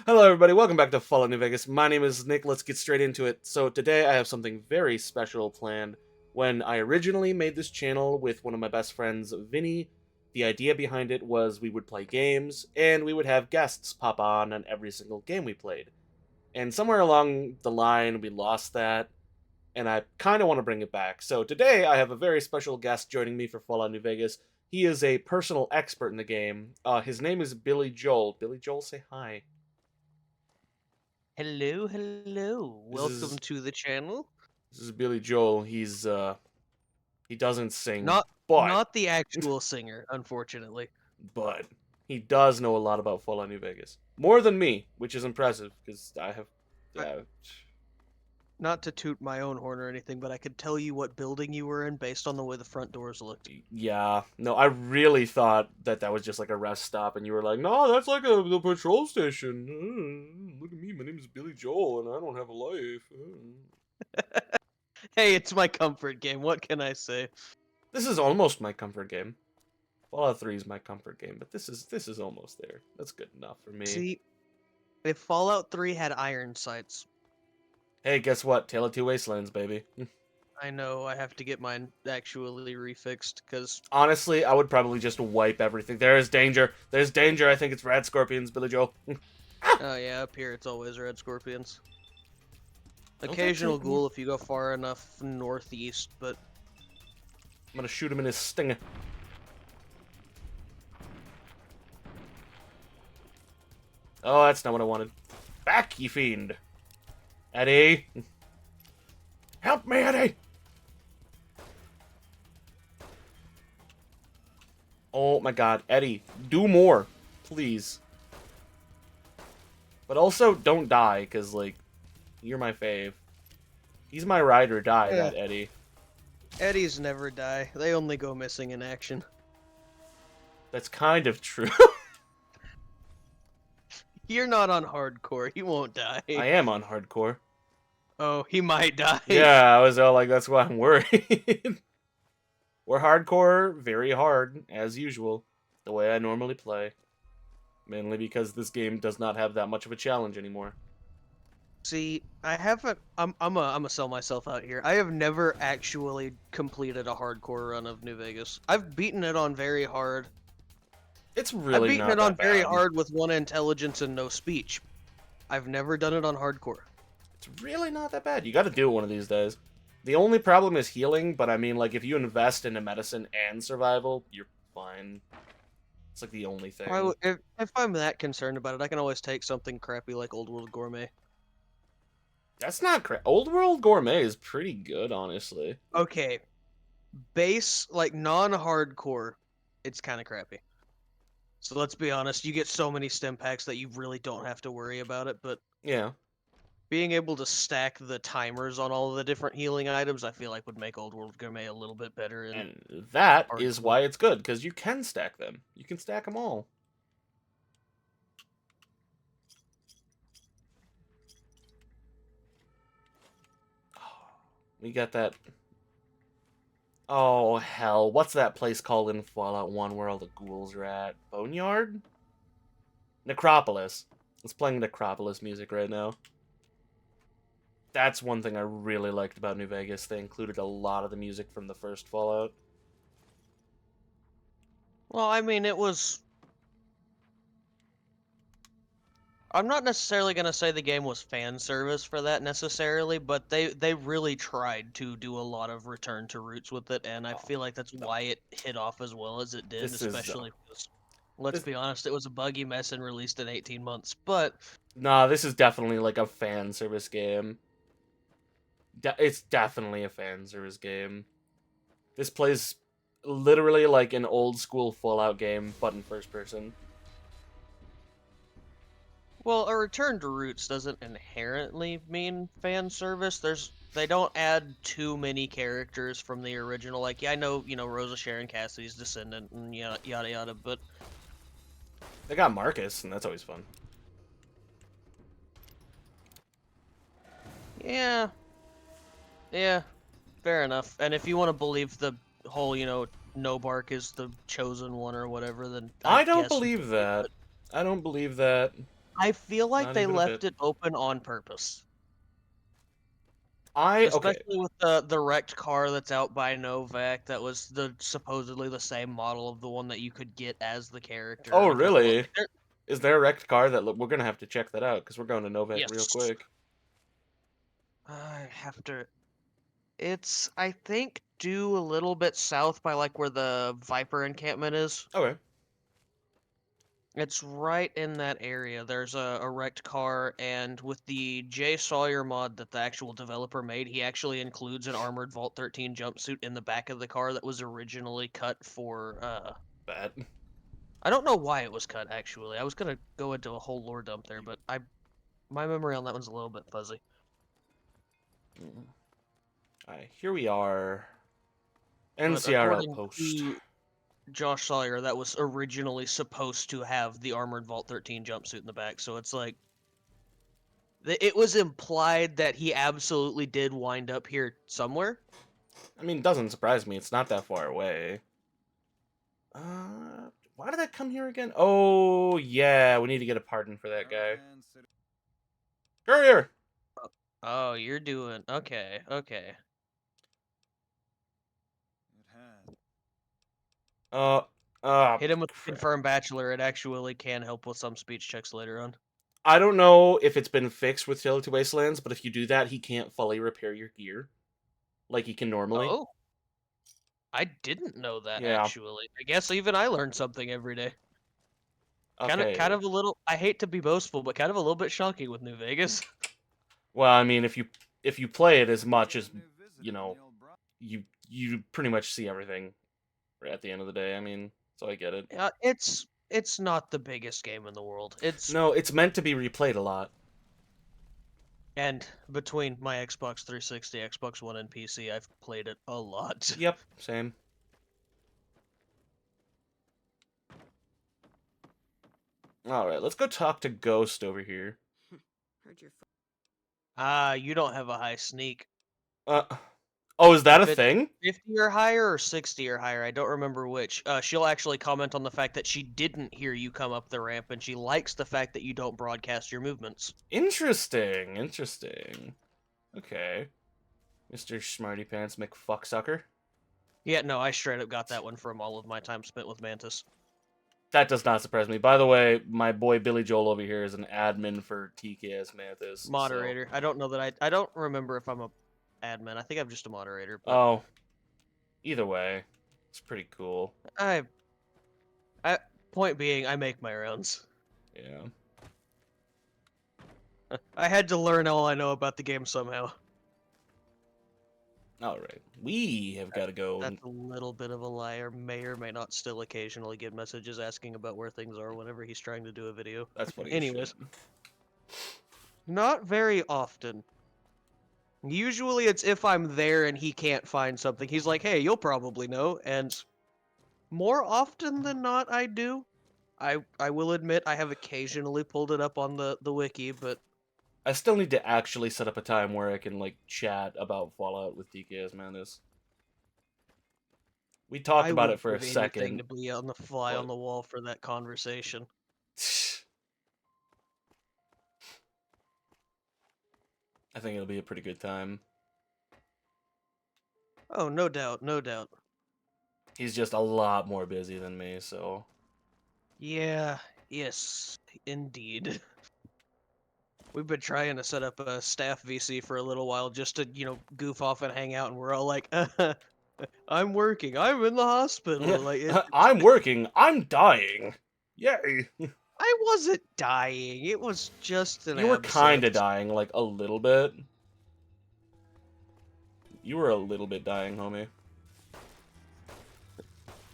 Hello, everybody. Welcome back to Fallout New Vegas. My name is Nick. Let's get straight into it. So today I have something very special planned. When I originally made this channel with one of my best friends, Vinny, the idea behind it was we would play games, and we would have guests pop on every single game we played. And somewhere along the line, we lost that, and I kind of want to bring it back. So today I have a very special guest joining me for Fallout New Vegas. He is a personal expert in the game. His name is BillyJoel. BillyJoel, say hi. Hello, hello. This is Welcome to the channel. This is Billy Joel. He doesn't sing, Not but not the actual singer, unfortunately. but he does know a lot about Fallout New Vegas. More than me, which is impressive because I have I, uh, not to toot my own horn or anything, but I could tell you what building you were in based on the way the front doors looked. yeah. No, I really thought that was just like a rest stop and you were like, "No, that's like the patrol station." Look at me. My name is Billy Joel and I don't have a life. Hey, it's my comfort game. What can I say? This is almost my comfort game. Fallout 3 is my comfort game, but this is almost there. That's good enough for me. See, if Fallout 3 had iron sights, Hey, guess what? Tale of Two Wastelands, baby. I know I have to get mine actually refixed because Honestly, I would probably just wipe everything. There is danger. There's danger. I think it's rad scorpions, Billy Joel. oh yeah, up here it's always red scorpions. Don't that Occasional take me? ghoul if you go far enough northeast, but I'm gonna shoot him in his stinger. Oh, that's not what I wanted. Back, ye fiend. Eddie. Help me, Eddie! Oh my god, Eddie. Do more. Please. But also, don't die, because, like, you're my fave. He's my ride or die, yeah. that Eddie. Eddies never die. They only go missing in action. That's kind of true. You're not on hardcore. He won't die. I am on hardcore. Oh, he might die. Yeah, I was all like, that's why I'm worried. We're hardcore, very hard, as usual, the way I normally play. Mainly because this game does not have that much of a challenge anymore. See, I haven't. I'm a sell myself out here. I have never actually completed a hardcore run of New Vegas. I've beaten it on very hard. It's I've really beaten not it on that very bad. hard with one intelligence and no speech. I've never done it on hardcore. It's really not that bad. You gotta do it one of these days. The only problem is healing, but I mean, like, if you invest into medicine and survival, you're fine. It's like the only thing. If I'm that concerned about it, I can always take something crappy like Old World Gourmet. That's not Old World Gourmet is pretty good, honestly. Okay, base like non-hardcore, it's kind of crappy. So let's be honest, you get so many stim packs that you really don't have to worry about it, but Yeah. being able to stack the timers on all of the different healing items, I feel like would make Old World Gourmet a little bit better in And that is hardcore. why it's good, because you can stack them. You can stack them all. We got that. Oh, hell. What's that place called in Fallout 1 where all the ghouls are at? Boneyard? Necropolis. It's playing Necropolis music right now. That's one thing I really liked about New Vegas. They included a lot of the music from the first Fallout. Well, I mean, it was. I'm not necessarily going to say the game was fan service for that necessarily, but they really tried to do a lot of return to roots with it, and I Oh, feel like that's no. why it hit off as well as it did, This is, especially because, let's this, be honest, it was a buggy mess and released in 18 months. But nah, this is definitely like a fan service game. It's definitely a fan service game. This plays literally like an old school Fallout game, but in first person. well, a return to roots doesn't inherently mean fan service. They don't add too many characters from the original. Like, yeah, I know, Rosa Sharon Cassidy's descendant and yada yada yada, but They got Marcus, and that's always fun. yeah, yeah, fair enough. And if you want to believe the whole, no bark is the chosen one or whatever, then I I don't guess. believe that. I don't believe that. I feel like Not they even a bit. left it open on purpose. Okay. Especially with the wrecked car that's out by Novak, that was supposedly the same model of the one that you could get as the character Oh, in a different really? Is there a wrecked car that we're gonna have to check that out because we're going to Novak real yes. quick. I have to. It's I think due a little bit south by like where the Viper encampment is. Okay. It's right in that area. There's a wrecked car, and with the Jay Sawyer mod that the actual developer made, he actually includes an armored Vault 13 jumpsuit in the back of the car that was originally cut for. Bad. I don't know why it was cut actually. I was gonna go into a whole lore dump there, but my memory on that one's a little bit fuzzy. Alright, here we are. But NCR according Outpost. to Josh Sawyer, that was originally supposed to have the armored Vault 13 jumpsuit in the back, so it's like it was implied that he absolutely did wind up here somewhere. I mean, it doesn't surprise me. It's not that far away. Why did that come here again? Oh, yeah. We need to get a pardon for that guy. Courier! Oh, you're doing okay, okay. Uh, uh, Hit him with crap. confirmed bachelor. It actually can help with some speech checks later on. I don't know if it's been fixed with Tale of Two Wastelands, but if you do that, he can't fully repair your gear like he can normally. Oh, I didn't know that Yeah. actually. I guess even I learn something every day. Kind Okay. of a little. I hate to be boastful, but kind of a little bit shocking with New Vegas. Well, I mean, if you play it as much as you know, you pretty much see everything at the end of the day. I mean, so I get it. It's not the biggest game in the world. It's No, it's meant to be replayed a lot. and between my Xbox 360, Xbox One, and PC, I've played it a lot. Yep, same. All right, let's go talk to Ghost over here. Heard your You don't have a high sneak. Uh, oh, is that a If it's thing? 50 or higher or 60 or higher, I don't remember which. She'll actually comment on the fact that she didn't hear you come up the ramp, and she likes the fact that you don't broadcast your movements. Interesting, interesting. Okay, Mr. Smarty Pants McFucksucker. Yeah, no, I straight up got that one from all of my time spent with Mantis. That does not surprise me. By the way, my boy BillyJoel over here is an admin for TKS Mantis. Moderator. I don't know that I don't remember if I'm a admin. I think I'm just a moderator, but Oh, either way, it's pretty cool. I point being, I make my rounds. Yeah. I had to learn all I know about the game somehow. All right, we have got to go. That's a little bit of a liar. May or may not still occasionally get messages asking about where things are whenever he's trying to do a video. That's funny. Anyways, Shit. not very often. Usually it's if I'm there and he can't find something. He's like, hey, you'll probably know. And more often than not, I do. I will admit I have occasionally pulled it up on the wiki, but I still need to actually set up a time where I can like chat about Fallout with TKS Mantis. We talked I about would it for a give anything second. to be on the fly on but- the wall for that conversation. I think it'll be a pretty good time. Oh, no doubt, no doubt. He's just a lot more busy than me, so Yeah, yes, indeed. We've been trying to set up a staff VC for a little while just to, goof off and hang out, and we're all like, I'm working, I'm in the hospital. Like, I'm working. I'm dying. Yay. I wasn't dying. It was just an You were kind of abscess. dying, like a little bit. You were a little bit dying, homie.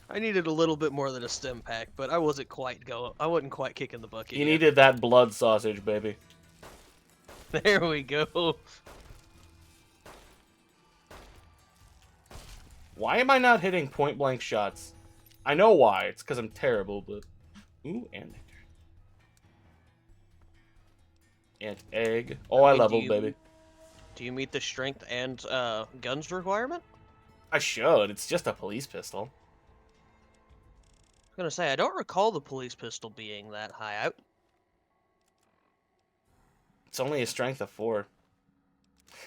I needed a little bit more than a stim pack, but I wasn't quite kicking the bucket You yet. needed that blood sausage, baby. There we go. Why am I not hitting point blank shots? I know why. It's because I'm terrible, but ooh, and egg. Oh, I mean, leveled, baby. Do you meet the strength and guns requirement? I should. It's just a police pistol. I was gonna say I don't recall the police pistol being that high. It's only a strength of 4.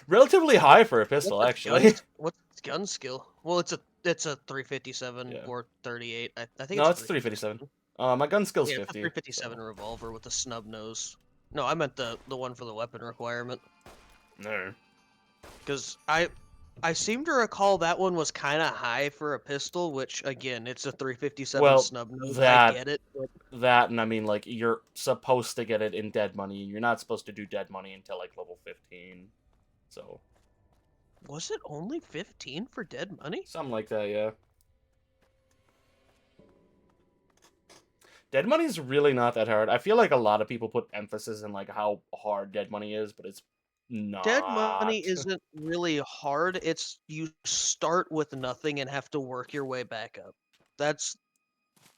Relatively high for a pistol, actually. What's its gun skill? Well, it's a 357 Yeah. or 38. I think No, it's a it's 357. 357. My gun skill's Yeah, it's a 50, 357 so. revolver with a snub nose. No, I meant the one for the weapon requirement. No. Because I seem to recall that one was kind of high for a pistol, which again, it's a 357 Well, snub nose. I that, get it, but and I mean, like, you're supposed to get it in dead money. You're not supposed to do dead money until, like, level 15. So, was it only 15 for dead money? something like that, yeah. Dead money is really not that hard. I feel like a lot of people put emphasis in, like, how hard dead money is, but it's Dead money not. isn't really hard. It's you start with nothing and have to work your way back up. That's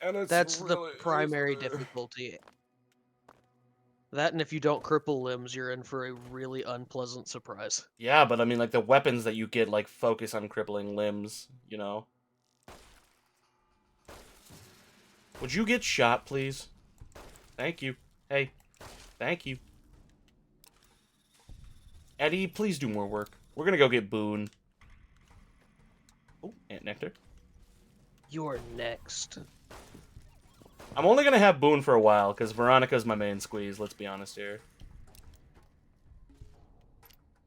And it's that's the really. primary difficulty. That and if you don't cripple limbs, you're in for a really unpleasant surprise. Yeah, but I mean, like, the weapons that you get, like, focus on crippling limbs, you know? Would you get shot, please? Thank you. Hey, thank you. Eddie, please do more work. We're gonna go get Boone. Oh, Ant Nectar. You're next. I'm only gonna have Boone for a while, because Veronica's my main squeeze, let's be honest here.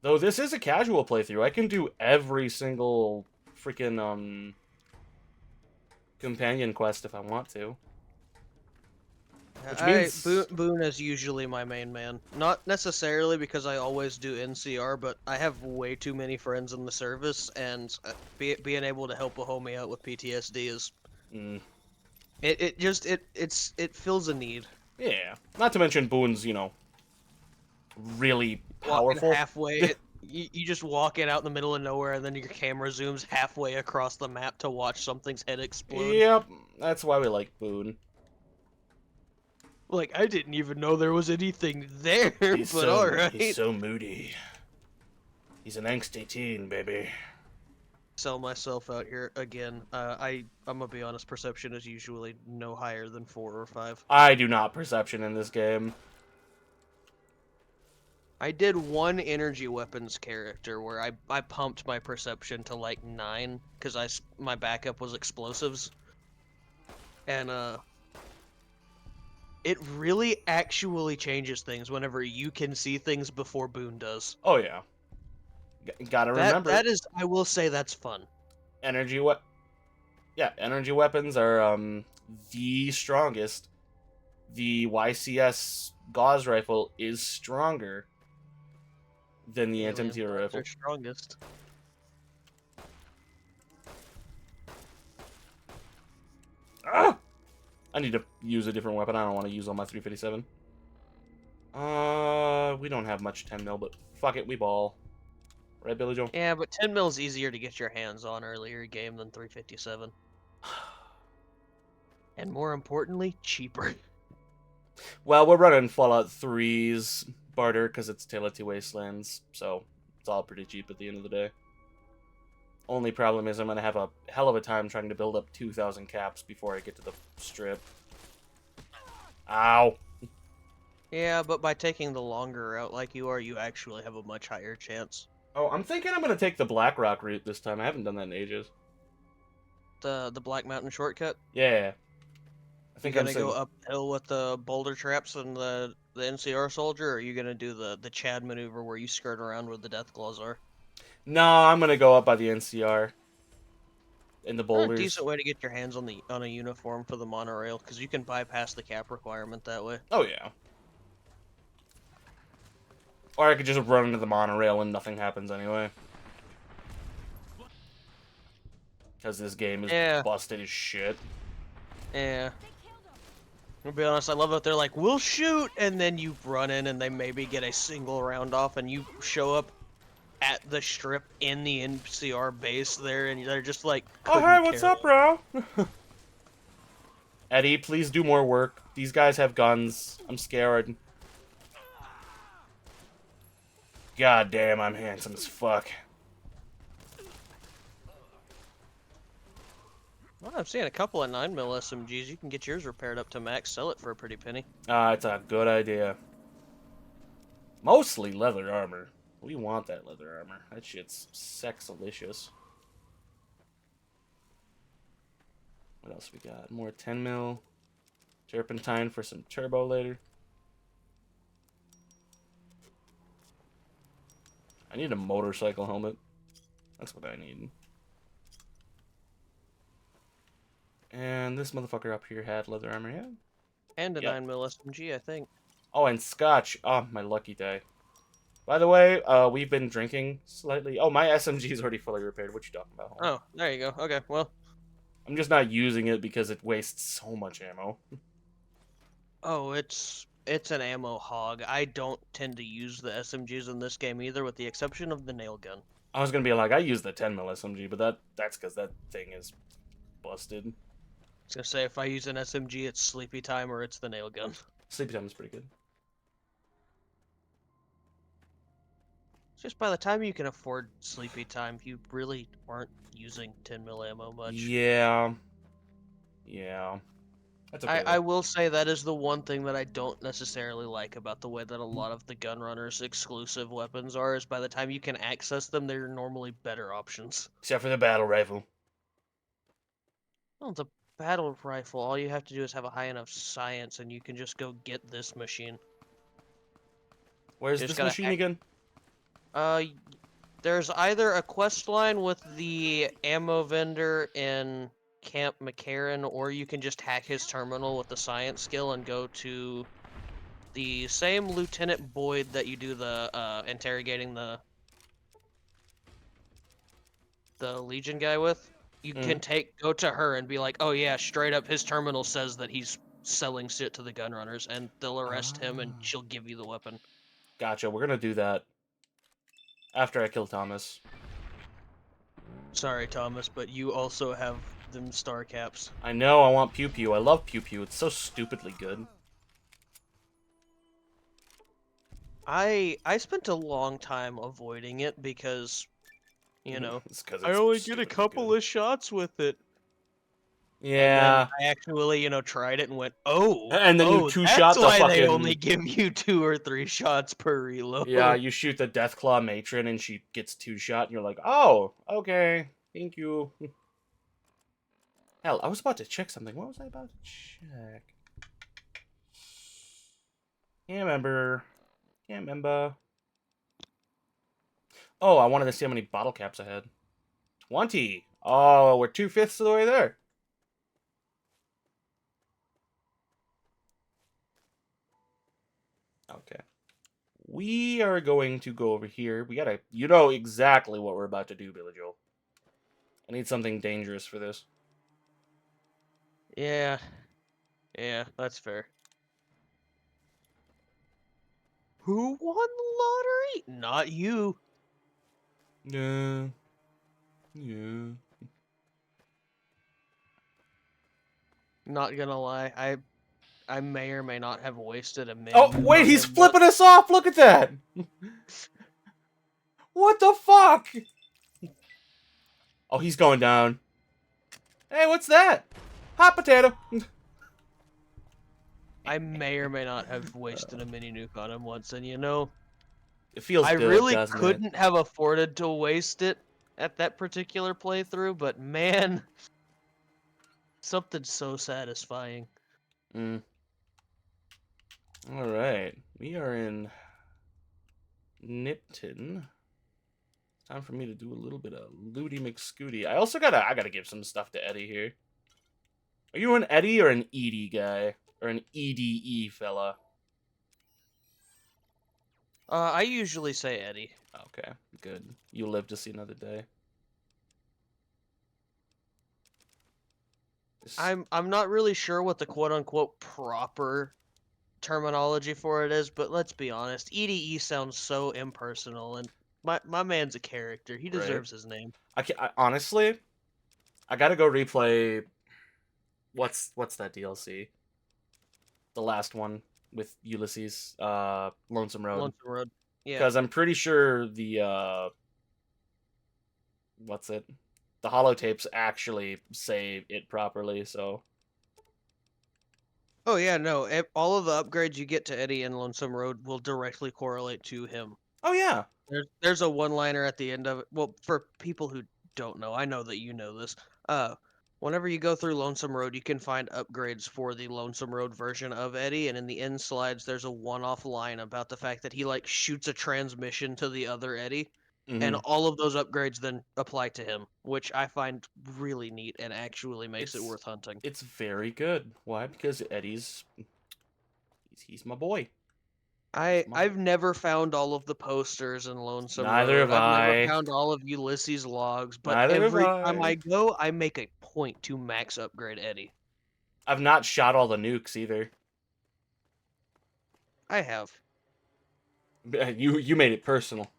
Though this is a casual playthrough, I can do every single freaking, companion quest if I want to. Which means... Boone is usually my main man. Not necessarily because I always do NCR, but I have way too many friends in the service, and being able to help a homie out with PTSD is Mm, it fills a need. yeah. Not to mention Boone's, really Walking powerful. halfway, you just walk in out in the middle of nowhere, and then your camera zooms halfway across the map to watch something's head explode. Yep, that's why we like Boone. Like, I didn't even know there was anything there, but alright. He's so moody. He's an angsty teen, baby. Sell myself out here again. I'm gonna be honest, perception is usually no higher than 4 or 5. I do not perception in this game. I did one energy weapons character where I pumped my perception to like 9 because my backup was explosives, and it really actually changes things whenever you can see things before Boone does. Oh yeah. Gotta remember. That is, I will say that's fun. Energy energy weapons are the strongest. The YCS Gauze rifle is stronger than the Alien anti-material bugs rifle. are strongest. Ah! I need to use a different weapon. I don't want to use all my 357. We don't have much 10 mil, but fuck it, we ball. Right, BillyJoel? Yeah, but 10 mil is easier to get your hands on earlier game than 357. And more importantly, cheaper. Well, we're running Fallout 3's barter because it's Tale of Two Wastelands, so it's all pretty cheap at the end of the day. Only problem is I'm going to have a hell of a time trying to build up 2,000 caps before I get to the strip. Ow. Yeah, but by taking the longer route like you are, you actually have a much higher chance. Oh, I'm thinking I'm going to take the Blackrock route this time. I haven't done that in ages. The Black Mountain shortcut? Yeah. I think You I'm gonna saying... go uphill with the boulder traps and the NCR soldier, or are you gonna do the Chad maneuver where you skirt around where the death claws are? No, I'm going to go up by the NCR. In the A boulders. decent way to get your hands on a uniform for the monorail, because you can bypass the cap requirement that way. Oh, yeah. Or I could just run into the monorail and nothing happens anyway. Because this game is busted as shit. Yeah. I'll be honest, I love it. They're like, we'll shoot, and then you run in and they maybe get a single round off, and you show up at the strip in the NCR base there, and they're just like, oh, hey, what's up, bro? Eddie, please do more work. These guys have guns. I'm scared. God damn, I'm handsome as fuck. Well, I've seen a couple of 9mm SMGs. You can get yours repaired up to max, sell it for a pretty penny. It's a good idea. Mostly leather armor. We want that leather armor. That shit's sexalicious. What else we got? More 10 mil. Turpentine for some turbo later. I need a motorcycle helmet. That's what I need. And this motherfucker up here had leather armor, yeah? And a Yep. 9mm SMG, I think. Oh, and scotch. Oh, my lucky day. By the way, we've been drinking slightly. Oh, my SMG is already fully repaired. What you talking about? Hold on. Oh, there you go. Okay, well. I'm just not using it because it wastes so much ammo. Oh, it's an ammo hog. I don't tend to use the SMGs in this game either, with the exception of the nail gun. I was gonna be like, I use the 10 mil SMG, but that's because that thing is busted. I was gonna say, if I use an SMG, it's sleepy time or it's the nail gun. Sleepy time is pretty good. Just by the time you can afford sleepy time, you really aren't using 10mm ammo much. Yeah. Yeah. That's okay, I though. will say that is the one thing that I don't necessarily like about the way that a lot of the Gunrunner's exclusive weapons are, is by the time you can access them, they're normally better options. Except for the battle rifle. Well, the battle rifle, all you have to do is have a high enough science and you can just go get this machine. Where's You just this gotta machine again? Uh, there's either a quest line with the ammo vendor in Camp McCarran, or you can just hack his terminal with the science skill and go to the same Lieutenant Boyd that you do the interrogating the Legion guy with. You can go to her and be like, oh yeah, straight up, his terminal says that he's selling shit to the Gunrunners, and they'll arrest him and Ah. she'll give you the weapon. Gotcha. We're gonna do that after I kill Thomas. Sorry, Thomas, but you also have them star caps. I know I want Pew Pew. I love Pew Pew. It's so stupidly good. I spent a long time avoiding it because, It's because I it's only get a stupidly couple good. of shots with it. And then Yeah. I actually, tried it and went, oh, And then you oh, that's two-shot the why they only fucking... give you 2 or 3 shots per Yeah, reload. you shoot the Deathclaw matron and she gets 2-shot and you're like, oh, okay. Thank you. Hell, I was about to check something. What was I about to check? Can't remember. Can't remember. Oh, I wanted to see how many bottle caps I had. 20. Oh, we're 2/5 of the way there. Okay. We are going to go over here. We gotta... You know exactly what we're about to do, BillyJoel. I need something dangerous for this. Yeah, yeah, that's fair. Who won the lottery? Not you. Yeah. Yeah. Not gonna lie, I may or may not have wasted a mini Oh, nuke wait, on he's him once. flipping us off! Look at that! What the fuck? Oh, he's going down. Hey, what's that? Hot potato. I may or may not have wasted a mini nuke on him once, and It feels I good, really doesn't it? couldn't have afforded to waste it at that particular playthrough, but man, something so satisfying. Mm. Alright. We are in Nipton. Time for me to do a little bit of Looty McScooty. I gotta give some stuff to Eddie here. Are you an Eddie or an Edie guy? Or an EDE fella? I usually say Eddie. Okay, good. You live to see another day. I'm not really sure what the quote unquote proper terminology for it is, but let's be honest, EDE sounds so impersonal, and my man's a character. He Right. deserves his name. Honestly, I gotta go replay. What's that DLC? The last one with Ulysses, Lonesome Road. Lonesome Road. Yeah. Because I'm pretty sure the what's it? The holotapes actually say it properly. So Oh yeah, no. All of the upgrades you get to Eddie and Lonesome Road will directly correlate to him. Oh yeah. There's a one-liner at the end of it. Well, for people who don't know, I know that you know this. Uh, Whenever you go through Lonesome Road, you can find upgrades for the Lonesome Road version of Eddie, and in the end slides, there's a one-off line about the fact that he like shoots a transmission to the other Eddie, and Hmm. all of those upgrades then apply to him, which I find really neat and actually makes it It's worth hunting. it's very good. Why? Because Eddie's he's my boy. He's my boy. I've never found all of the posters in Lonesome Neither Road. have I've never I. found all of Ulysses' logs, but Neither have every time I. I go, I make a point to max upgrade Eddie. I've not shot all the nukes either. I have. You made it personal.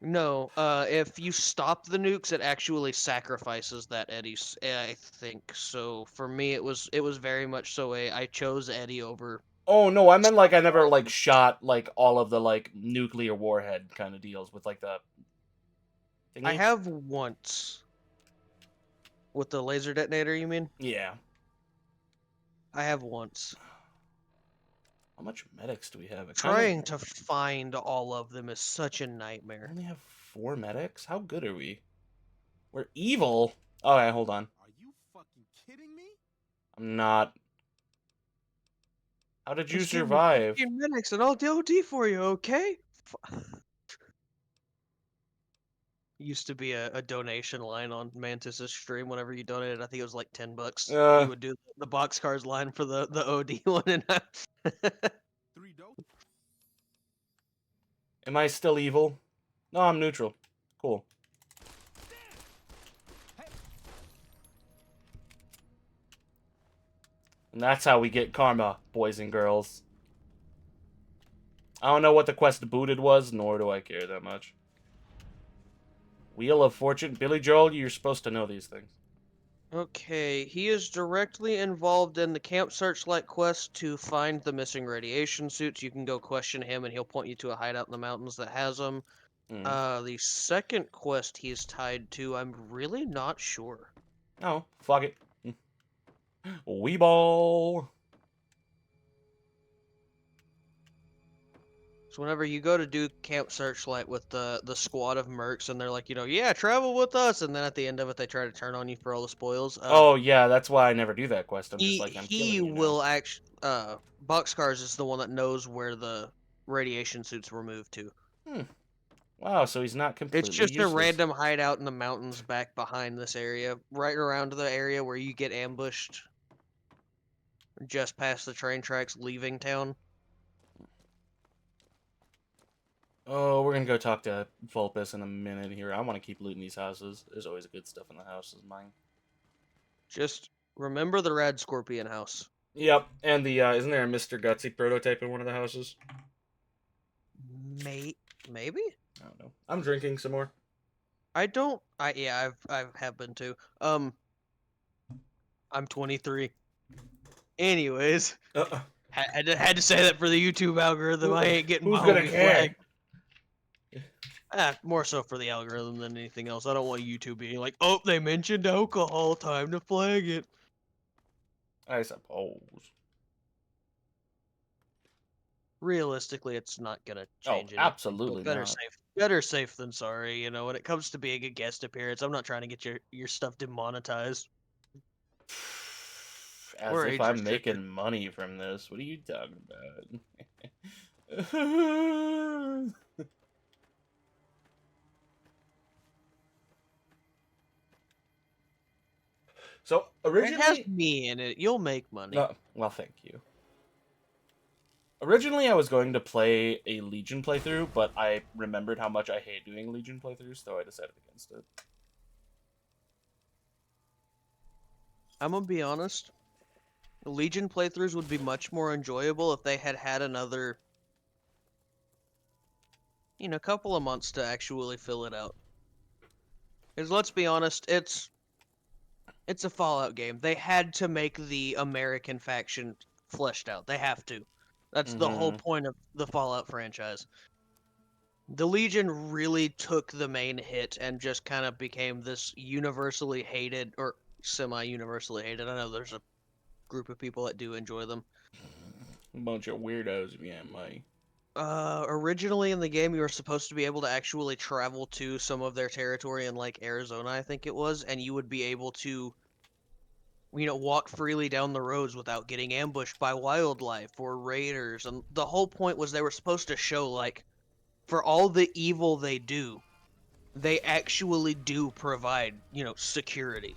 No, if you stop the nukes, it actually sacrifices that Eddie's. I think so. For me, it was very much so a I chose Eddie over. Oh no, I meant like I never like sacrificing. shot like all of the like nuclear warhead kind of deals with like the I thingy. have once with the laser detonator. You mean? Yeah. I have once. How much medics do we have? It kind of Trying to find all of them is such a I nightmare. only have 4 medics. How good are we? We're evil. All right, hold on. Are you fucking kidding me? I'm not. How did you Just give me survive? 15 minutes and I'll DOD for you, okay? Used to be a donation line on Mantis's stream whenever you donated. I think it was like $10. He Uh, would do the boxcars line for the OD one, and Three dope. am I still evil? No, I'm neutral. Cool. And that's how we get karma, boys and girls. I don't know what the quest booted was, nor do I care that much. Wheel of Fortune. BillyJoel, you're supposed to know these things. Okay, he is directly involved in the Camp Searchlight quest to find the missing radiation suits. You can go question him, and he'll point you to a hideout in the mountains that has them. Mm. The second quest he's tied to, I'm really not sure. Oh, fuck it. Weeball. So whenever you go to do Camp Searchlight with the squad of mercs, and they're like, yeah, travel with us, and then at the end of it, they try to turn on you for all the spoils. Oh, yeah, that's why I never do that quest. I'm just He like, I'm killing he you now. will actually. Boxcars is the one that knows where the radiation suits were moved to. Hmm. Wow, so he's not It's completely just a useless. random hideout in the mountains back behind this area, right around the area where you get ambushed, just past the train tracks leaving town. Oh, we're gonna go talk to Vulpus in a minute here. I want to keep looting these houses. There's always good stuff in the houses, mine. Just remember the Rad Scorpion house. Yep, and the isn't there a Mr. Gutsy prototype in one of the houses? Maybe. I don't know. I'm drinking some more. I don't. Yeah, I have been too. I'm 23. Anyways, Uh, had to say that for the YouTube algorithm. I ain't getting my who's gonna homie care? flagged. More so for the algorithm than anything else. I don't want YouTube being like, oh, they mentioned alcohol, time to flag it. I suppose. Realistically, it's not gonna Oh, change anything. absolutely But not. better safe than sorry. When it comes to being a guest appearance, I'm not trying to get your stuff demonetized As or if age I'm restricted. making money from this. What are you talking about? So It has originally, me in it. You'll make money. no, well, thank you. Originally, I was going to play a Legion playthrough, but I remembered how much I hate doing Legion playthroughs, so I decided against it. I'm gonna be honest. The Legion playthroughs would be much more enjoyable if they had had another, couple of months to actually fill it out. Because let's be honest, it's a Fallout game. They had to make the American faction fleshed out. They have to. That's the whole Mm-hmm. point of the Fallout franchise. The Legion really took the main hit and just kind of became this universally hated, or semi-universally hated. I know there's a group of people that do enjoy them. A bunch of weirdos, yeah, Mike. Originally in the game, you were supposed to be able to actually travel to some of their territory in like Arizona, I think it was, and you would be able to, walk freely down the roads without getting ambushed by wildlife or raiders. And the whole point was they were supposed to show like, for all the evil they do, they actually do provide, security.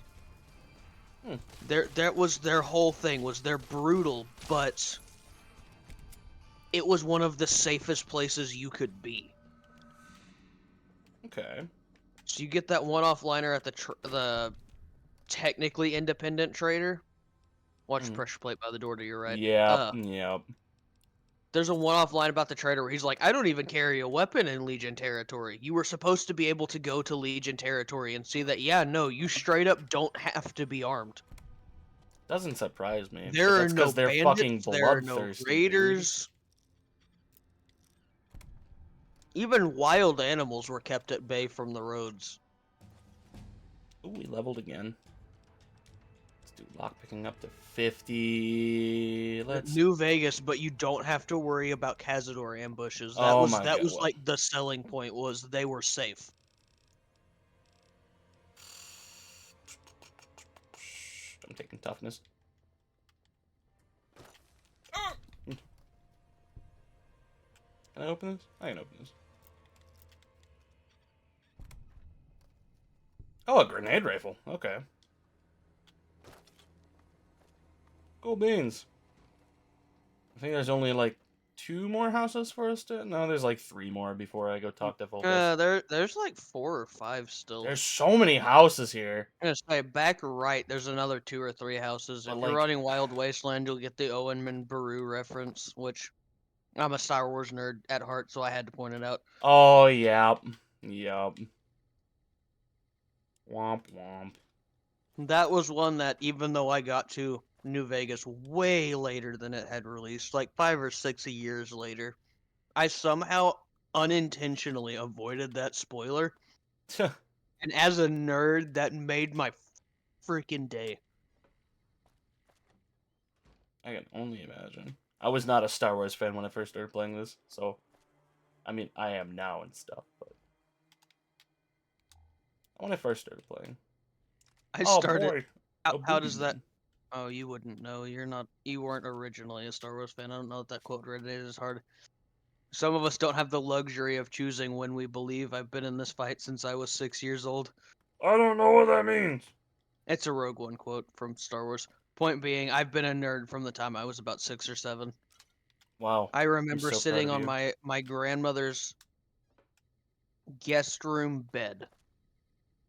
Hmm. That was their whole thing, was they're brutal, but it was one of the safest places you could be. Okay. So you get that one-off liner at the technically independent trader. Watch pressure plate by the door to your right. Yep, yep. There's a one-off line about the trader where he's like, I don't even carry a weapon in Legion territory. You were supposed to be able to go to Legion territory and see that, yeah, no, you straight up don't have to be armed. Doesn't surprise me. There But are that's no because they're fucking bandits, there are no bloodthirsty, dude. raiders. Even wild animals were kept at bay from the roads. Ooh, we leveled again. Let's do lockpicking up to 50. Let's. New Vegas, but you don't have to worry about Cazador ambushes. That Oh was my God, well. like the selling point, was they were safe. I'm taking toughness. Can I open this? I can open this. Oh, a grenade rifle. Okay. Cool beans. I think there's only like 2 more houses for us to. No, there's like 3 more before I go talk to Fulgus. There's like 4 or 5 still. There's so many houses here. I'm gonna say back right, there's another 2 or 3 houses. But, If like- you're running Wild Wasteland, you'll get the Owen and Baru reference, which I'm a Star Wars nerd at heart, so I had to point it out. Oh, yep. Yep. Womp womp. That was one that, even though I got to New Vegas way later than it had released, like 5 or 6 years later, I somehow unintentionally avoided that spoiler. And as a nerd, that made my freaking day. I can only imagine. I was not a Star Wars fan when I first started playing this, so I mean, I am now and stuff, but when I first started playing. I Oh, started. boy. How does that? Oh, you wouldn't know. You weren't originally a Star Wars fan. I don't know if that quote resonated as hard. Some of us don't have the luxury of choosing when we believe. I've been in this fight since I was 6 years old. I don't know what that means. It's a Rogue One quote from Star Wars. Point being, I've been a nerd from the time I was about 6 or 7. Wow. I remember so sitting proud on of my grandmother's guest room bed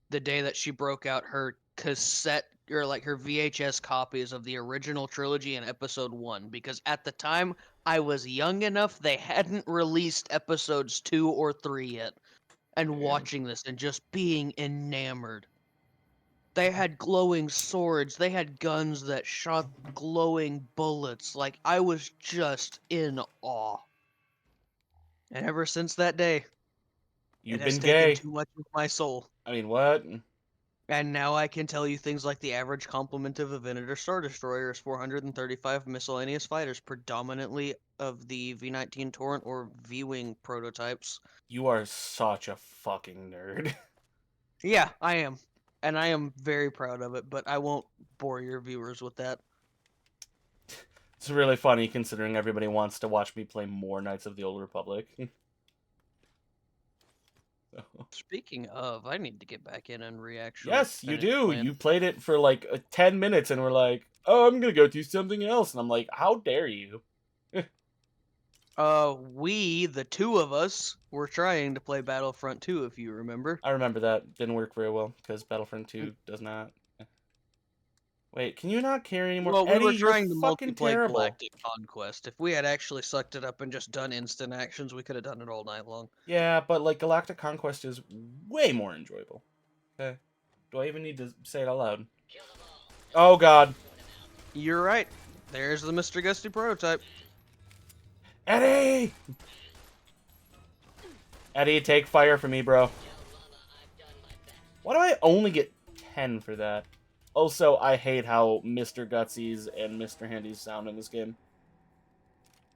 the day that she broke out her cassette, or like her VHS copies of the original trilogy and episode 1, because at the time I was young enough they hadn't released episodes 2 or 3 yet, and watching this and just being enamored. They had glowing swords, they had guns that shot glowing bullets. Like, I was just in awe. And ever since that day, You've it has been taken gay. too much of my soul. I mean, what? And now I can tell you things like the average complement of a Venator Star Destroyer is 435 miscellaneous fighters, predominantly of the V-19 Torrent or V-Wing prototypes. You are such a fucking nerd. Yeah, I am. And I am very proud of it, but I won't bore your viewers with that. It's really funny considering everybody wants to watch me play more Knights of the Old Republic. Speaking of, I need to get back in and re-actually. Yes, you finish do. playing. You played it for like 10 minutes and were like, oh, I'm going to go do something else. And I'm like, how dare you? We, the 2 of us, were trying to play Battlefront 2, if you remember. I remember that. Didn't work very well because Battlefront 2 does not. Wait, can you not carry anymore? Well, we Eddie, were you're trying to fucking multiplayer terrible. Galactic Conquest. If we had actually sucked it up and just done instant actions, we could have done it all night long. Yeah, but like Galactic Conquest is way more enjoyable. Okay. Do I even need to say it out loud? Oh god. You're right. There's the Mr. Gusty prototype. Eddie! Eddie, take fire for me, bro. Why do I only get 10 for that? Also, I hate how Mr. Gutsy's and Mr. Handy's sound in this game.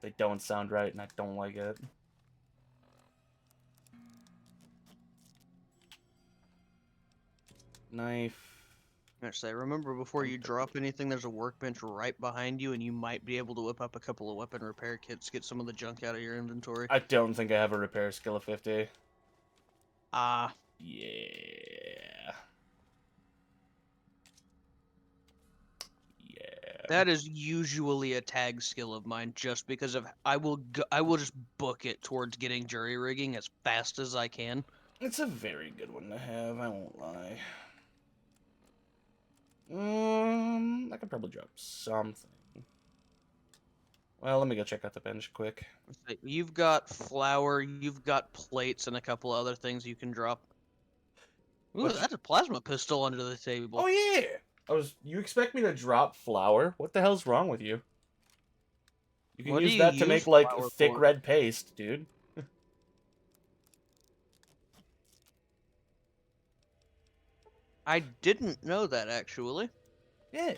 They don't sound right, and I don't like it. Knife. Actually, remember before you drop anything, there's a workbench right behind you, and you might be able to whip up a couple of weapon repair kits, get some of the junk out of your inventory. I don't think I have a repair skill of 50. Ah. Yeah. Yeah. That is usually a tag skill of mine, just because of I will just book it towards getting jury rigging as fast as I can. It's a very good one to have, I won't lie. I could probably drop something. Well, let me go check out the bench quick. You've got flour, you've got plates, and a couple of other things you can drop. Ooh, What's- that's a plasma pistol under the table. Oh yeah! You expect me to drop flour? What the hell's wrong with you? You can What do use you that to use make, like, flour thick for? red paste, dude. I didn't know that, actually. Yeah.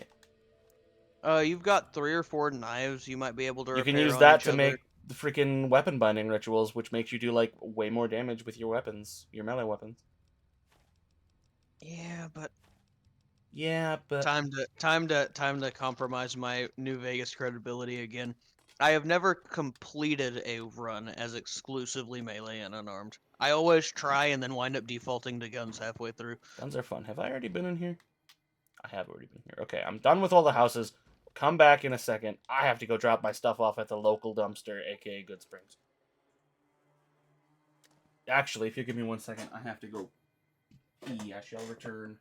You've got 3 or 4 knives you might be able to You repair can use on that each to other. make the freaking weapon binding rituals, which makes you do, like, way more damage with your weapons. Your melee weapons. Yeah, but Yeah, but... time to compromise my New Vegas credibility again. I have never completed a run as exclusively melee and unarmed. I always try and then wind up defaulting to guns halfway through. Guns are fun. Have I already been in here? I have already been here. Okay, I'm done with all the houses. Come back in a second. I have to go drop my stuff off at the local dumpster, aka Good Springs. Actually, if you give me 1 second, I have to go pee. I shall return.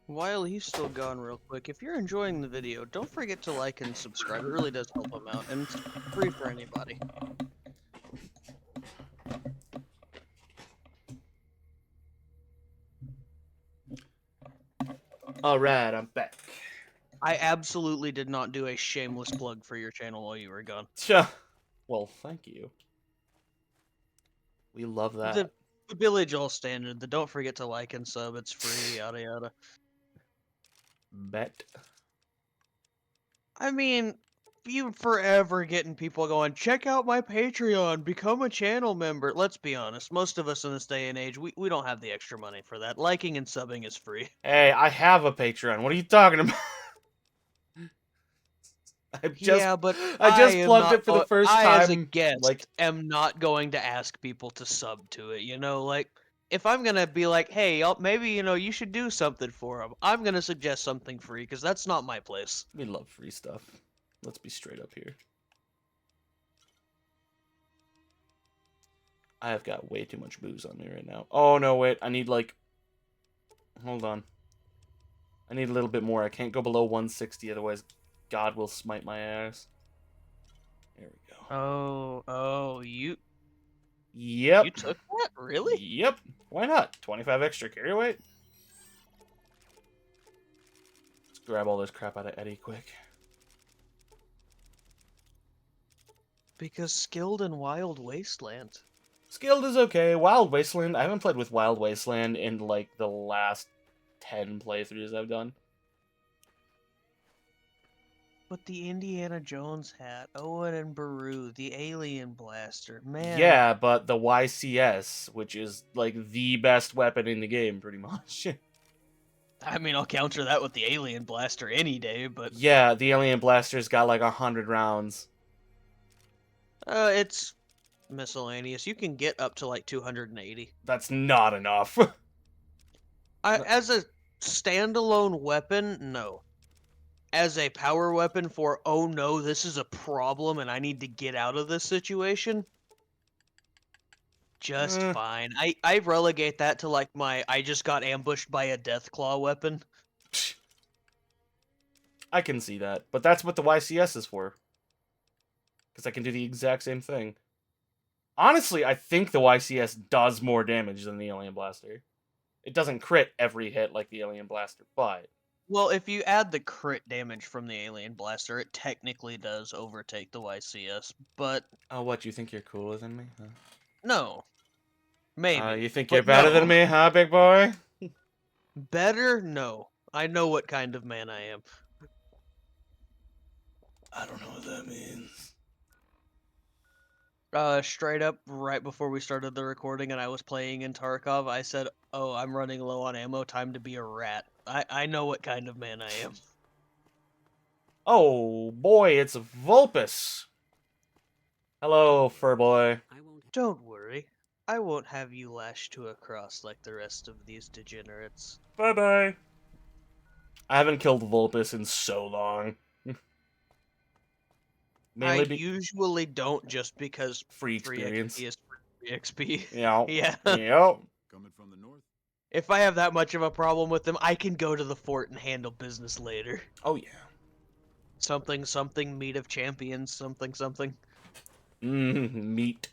While he's still gone real quick, if you're enjoying the video, don't forget to like and subscribe. It really does help him out, and it's free for anybody. Alright, I'm back. I absolutely did not do a shameless plug for your channel while you were gone. Well, thank you. We love that. The BillyJoel standard, the don't forget to like and sub, it's free, yada yada. Bet. I mean, you forever getting people going, check out my Patreon, become a channel member. Let's be honest, most of us in this day and age, we don't have the extra money for that. Liking and subbing is free. Hey, I have a Patreon. What are you talking about? I just plugged it for the first I, time. as a guest, like, am not going to ask people to sub to it. You know, like if I'm gonna be like, hey, maybe you should do something for them. I'm gonna suggest something free because that's not my place. we love free stuff. Let's be straight up here. I have got way too much booze on me right now. Oh, no, wait. I need, like... Hold on. I need a little bit more. I can't go below 160, otherwise God will smite my ass. There we go. Oh, you Yep. you took that? Really? Yep. Why not? 25 extra carry weight? Let's grab all this crap out of Eddie quick. Because skilled in Wild Wasteland. Skilled is okay. Wild Wasteland, I haven't played with Wild Wasteland in, like, the last 10 playthroughs I've done. But the Indiana Jones hat, Owen and Baru, the Alien Blaster, man. Yeah, but the YCS, which is, like, the best weapon in the game, pretty much. I mean, I'll counter that with the Alien Blaster any day, but... Yeah, the Alien Blaster's got, like, 100 rounds. It's miscellaneous. You can get up to, like, 280. That's not enough. As a standalone weapon, no. As a power weapon for, oh no, this is a problem and I need to get out of this situation, just fine. I relegate that to like my I just got ambushed by a Deathclaw weapon. I can see that, but that's what the YCS is for. Because I can do the exact same thing. Honestly, I think the YCS does more damage than the Alien Blaster. It doesn't crit every hit like the Alien Blaster, but... Well, if you add the crit damage from the Alien Blaster, it technically does overtake the YCS, but... Oh, what, you think you're cooler than me? Huh? No. Maybe. You think but you're better no. than me, huh, big boy? Better? No. I know what kind of man I am. I don't know what that means. Straight up, right before we started the recording and I was playing in Tarkov, I said, "Oh, I'm running low on ammo. Time to be a rat." I know what kind of man I am. Oh boy, it's Vulpus. Hello, Furboy. Don't worry, I won't have you lashed to a cross like the rest of these degenerates. Bye bye. I haven't killed Vulpus in so long. I Mainly usually don't just because free free experience. XP is free XP. Yeah. Yeah. Yep. Coming from the north. If I have that much of a problem with them, I can go to the fort and handle business later. Oh yeah. Something, something, meet of champions, something, something. Meat.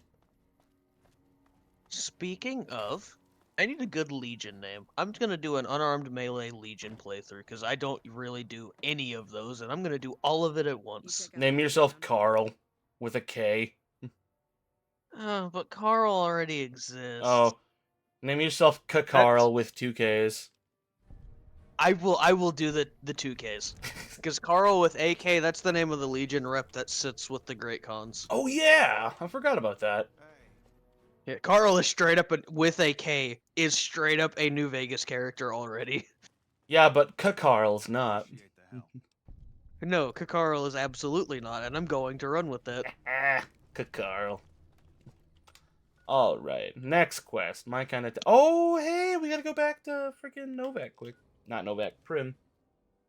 Speaking of, I need a good Legion name. I'm gonna do an unarmed melee Legion playthrough, because I don't really do any of those, and I'm gonna do all of it at once. Name yourself Carl with a K. Oh, but Carl already exists. Oh, name yourself That's... Carl with 2Ks. I will do the 2Ks. Because Carl with AK, that's the name of the Legion rep that sits with the Great Khans. Oh yeah, I forgot about that. Hey, Yeah, Carl is straight up with AK is straight up a New Vegas character already. Yeah, but Carl's not. appreciate the help. No, Kakarl is absolutely not, and I'm going to run with it. Carl. All right, next quest. My kind of. Oh, hey, we gotta go back to freaking Novak quick. Not Novak, Prim.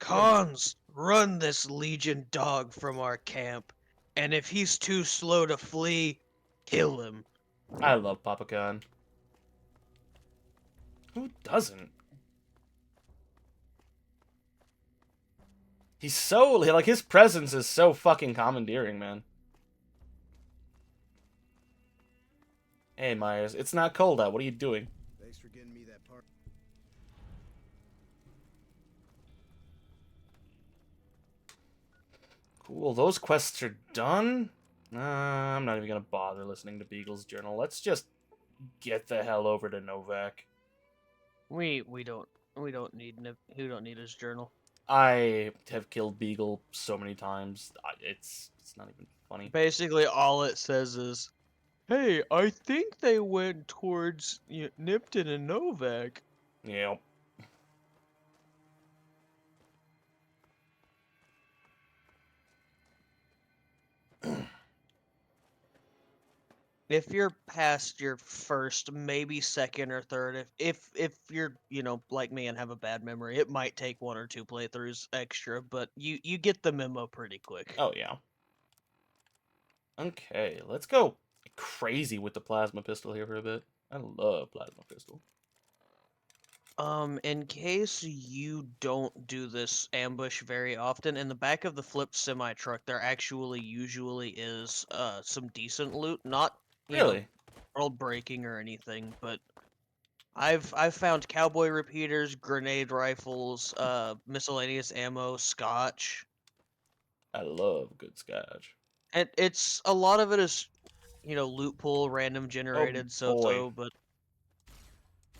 Khans, run this Legion dog from our camp, and if he's too slow to flee, kill him. I love Papa Khan. Who doesn't? He's so like his presence is so fucking commandeering, man. Hey Myers, it's not cold out. What are you doing? Thanks for getting me that part. Cool, those quests are done. I'm not even gonna bother listening to Beagle's journal. Let's just get the hell over to Novak. We don't we don't need his journal. I have killed Beagle so many times. It's not even funny. Basically, all it says is, "Hey, I think they went towards Nipton and Novak." Yeah. If you're past your first, maybe second or third, if you're like me and have a bad memory, it might take 1 or 2 playthroughs extra, but you get the memo pretty quick. Oh yeah. Okay, let's go crazy with the plasma pistol here for a bit. I love plasma pistol. In case you don't do this ambush very often, in the back of the flipped semi truck, there actually usually is some decent loot, not Really? world breaking or anything, but I've found cowboy repeaters, grenade rifles, miscellaneous ammo, scotch. I love good scotch. And it's a lot of it is, loot pool, random Oh generated, boy. but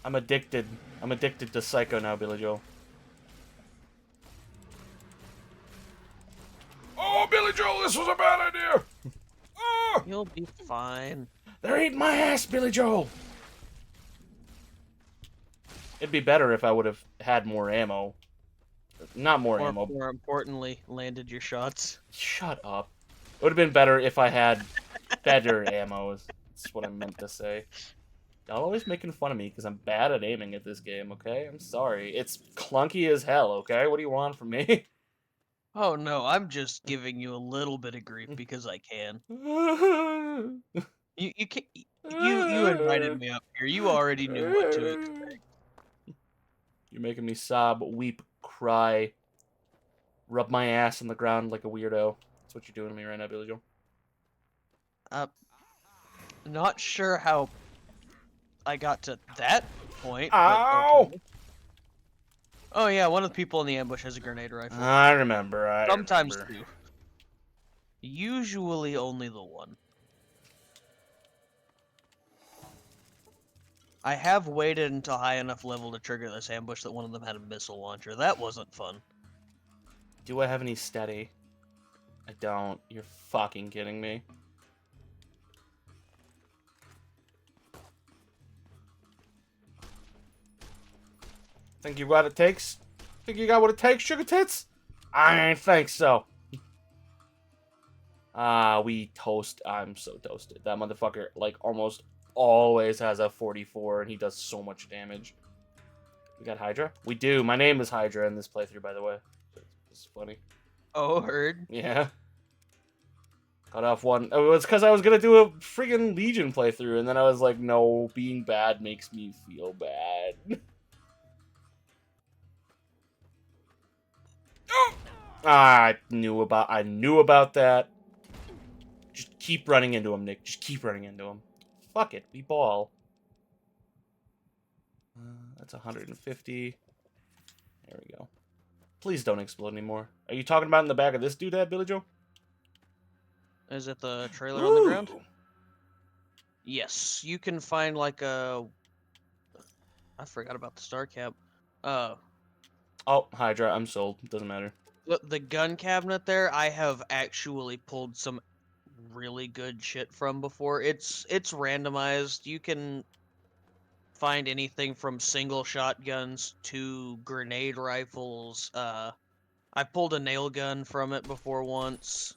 I'm addicted. I'm addicted to Psycho now, BillyJoel. Oh, BillyJoel, this was a bad idea! Oh! you'll be fine. They're eating my ass, BillyJoel! It'd be better if I would have had more ammo. Not more Or ammo. more importantly, landed your shots. Shut up. It would have been better if I had better ammo, is what I meant to say. Y'all always making fun of me because I'm bad at aiming at this game, okay? I'm sorry. It's clunky as hell, okay? What do you want from me? Oh no, I'm just giving you a little bit of grief because I can. You can, you invited me up here. You already knew what to expect. You're making me sob, weep, cry, rub my ass on the ground like a weirdo. That's what you're doing to me right now, BillyJoel. Not sure how I got to that point, but Ow! okay. Oh yeah, one of the people in the ambush has a grenade rifle. I remember. Sometimes two. Usually only the one. I have waited until high enough level to trigger this ambush that one of them had a missile launcher. That wasn't fun. Do I have any steady? I don't. You're fucking kidding me. Think you got what it takes? Think you got what it takes, sugar tits? I ain't think so. We toast. I'm so toasted. That motherfucker, like, almost always has a 44, and he does so much damage. We got Hydra? We do. My name is Hydra in this playthrough, by the way. It's funny. Oh, heard. Yeah. Cut off one. Oh, it's because I was going to do a friggin' Legion playthrough, and then I was like, no, being bad makes me feel bad. I knew about that. Just keep running into him, Nick. Just keep running into him. Fuck it. We ball. That's 150. There we go. Please don't explode anymore. Are you talking about in the back of this doodad, BillyJoel? Is it the trailer on the ground? Yes, you can find like a. I forgot about the star cap. Oh, Hydra. I'm sold. Doesn't matter. The gun cabinet there, I have actually pulled some really good shit from before. It's randomized. You can find anything from single shotguns to grenade rifles. I pulled a nail gun from it before once.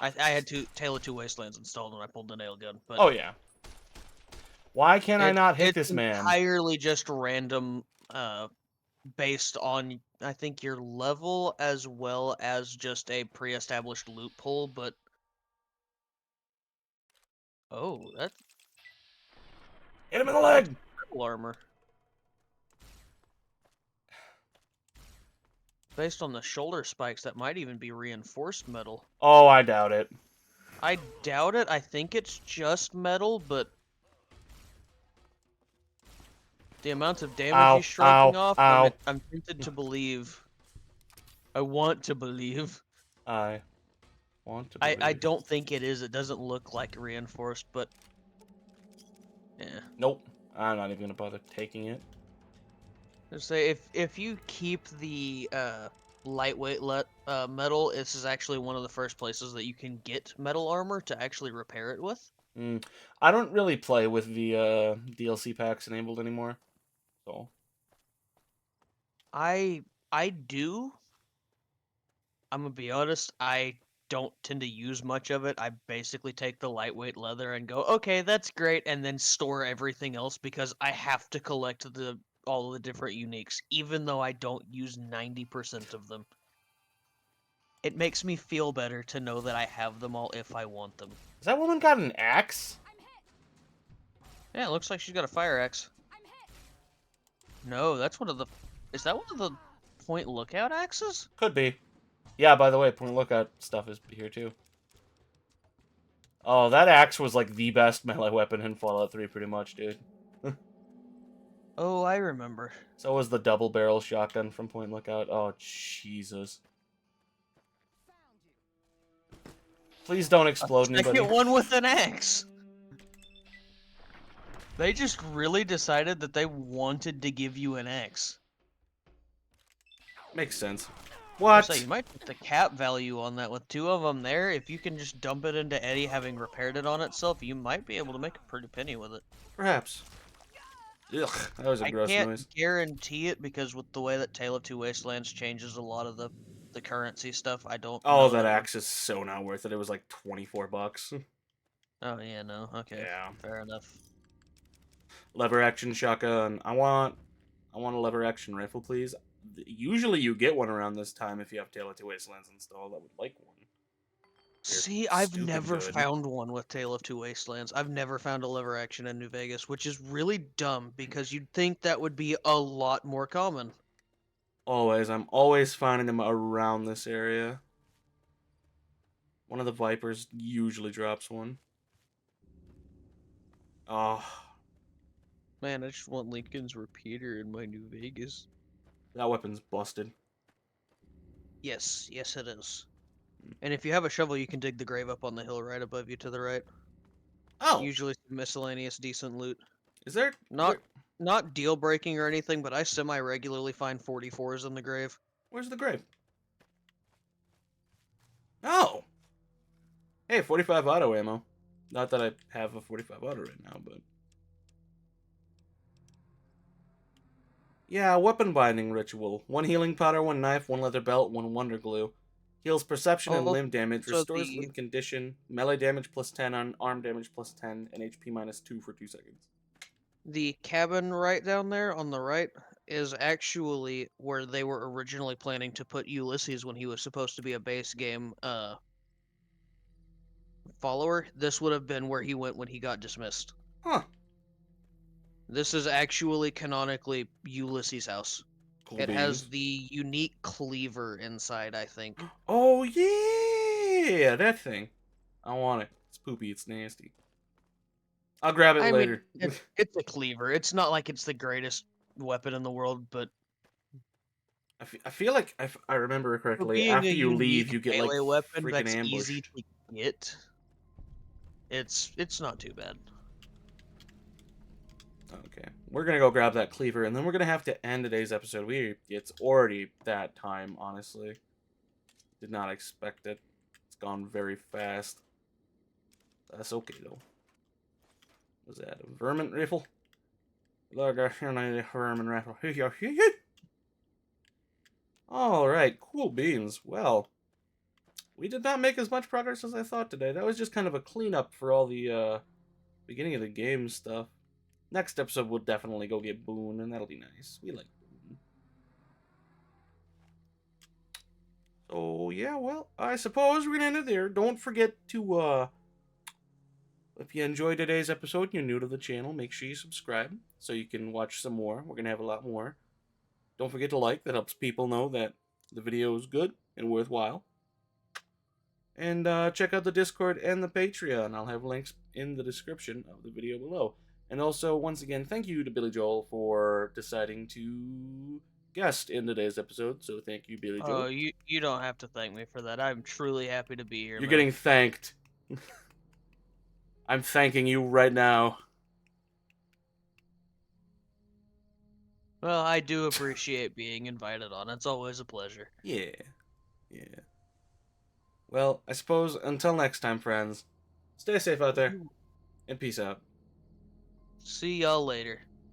I had Tale of Two Wastelands installed when I pulled the nail gun. But oh, yeah. Why can't I not hit this man? It's entirely just random, based on, I think, your level as well as just a pre-established loot pool, but... Oh, that's... Hit him in the leg! Metal armor. Based on the shoulder spikes, that might even be reinforced metal. Oh, I doubt it. I doubt it. I think it's just metal, but... The amount of damage he's striking off, I'm tempted to believe... I want to believe. I want to believe. I don't think it is. It doesn't look like reinforced, but... Yeah. Nope. I'm not even going to bother taking it. Just say, if you keep the lightweight metal, this is actually one of the first places that you can get metal armor to actually repair it with. I don't really play with the DLC packs enabled anymore. So I do. I'm gonna be honest, I don't tend to use much of it. I basically take the lightweight leather and go, okay, that's great, and then store everything else because I have to collect all of the different uniques, even though I don't use 90% of them. It makes me feel better to know that I have them all if I want them. has that woman got an axe? Yeah, it looks like she's got a fire axe. No, that's one of the... Is that one of the point lookout axes? Could be. Yeah, by the way, point lookout stuff is here too. Oh, that axe was like the best melee weapon in Fallout 3 pretty much, dude. Oh, I remember. So was the double barrel shotgun from Point Lookout. Oh, Jesus. Please don't explode anybody. Second one with an axe. They just really decided that they wanted to give you an axe. Makes sense. What? So you might put the cap value on that with two of them there. If you can just dump it into Eddie having repaired it on itself, you might be able to make a pretty penny with it. Perhaps. Ugh, that was a gross I can't noise. guarantee it because with the way that Tale of Two Wastelands changes a lot of the currency stuff, I don't Oh, know that axe is so not worth it. It was like 24 bucks. Oh, yeah, no. Okay. Yeah. Fair enough. Lever action shotgun. I want a lever action rifle, please. Usually you get one around this time if you have Tale of Two Wastelands installed. I would like one. See, I've stupid never good. found one with Tale of Two Wastelands. I've never found a lever action in New Vegas, which is really dumb because you'd think that would be a lot more common. Always. I'm always finding them around this area. One of the Vipers usually drops one. Oh, Man, I just want Lincoln's repeater in my New Vegas. that weapon's busted. Yes, yes it is. And if you have a shovel, you can dig the grave up on the hill right above you to the right. Oh, Usually some miscellaneous decent loot. Is there... Not not deal breaking or anything, but I semi regularly find 44s in the grave. Where's the grave? Oh! Hey, 45 auto ammo. Not that I have a 45 auto right now, but... Yeah, weapon binding ritual. 1 healing powder, 1 knife, 1 leather belt, 1 wonder glue. Heals perception and limb damage, Also restores limb condition, melee damage plus 10 on arm damage plus 10, and HP minus 2 for 2 seconds. The cabin right down there on the right is actually where they were originally planning to put Ulysses when he was supposed to be a base game follower. This would have been where he went when he got dismissed. Huh. This is actually canonically Ulysses' house. Cool It has beans. the unique cleaver inside, I think. Oh, yeah! That thing. I want it. It's poopy. It's nasty. I'll grab it I later. mean, it's a cleaver. It's not like it's the greatest weapon in the world, but I feel like if I remember for correctly, being a after you leave, unique you get like melee weapon freaking that's easy ambushed. to get, it's not too bad. Okay, we're gonna go grab that cleaver, and then we're gonna have to end today's episode. It's already that time, honestly. Did not expect it. It's gone very fast. That's okay though. Was that a vermin rifle? Look, I hear a vermin rifle. All right, cool beans. Well, we did not make as much progress as I thought today. That was just kind of a cleanup for all the beginning of the game stuff. Next episode, we'll definitely go get Boone, and that'll be nice. We like Boone. So, yeah, well, I suppose we're gonna end it there. Don't forget to, if you enjoyed today's episode and you're new to the channel, make sure you subscribe so you can watch some more. We're gonna have a lot more. Don't forget to like. That helps people know that the video is good and worthwhile. And check out the Discord and the Patreon. I'll have links in the description of the video below. And also, once again, thank you to BillyJoel for deciding to guest in today's episode. So thank you, BillyJoel. Oh, you don't have to thank me for that. I'm truly happy to be here. You're man. getting thanked. I'm thanking you right now. Well, I do appreciate being invited on. It's always a pleasure. Yeah. Yeah. Well, I suppose until next time, friends, stay safe out there, and peace out. See y'all later.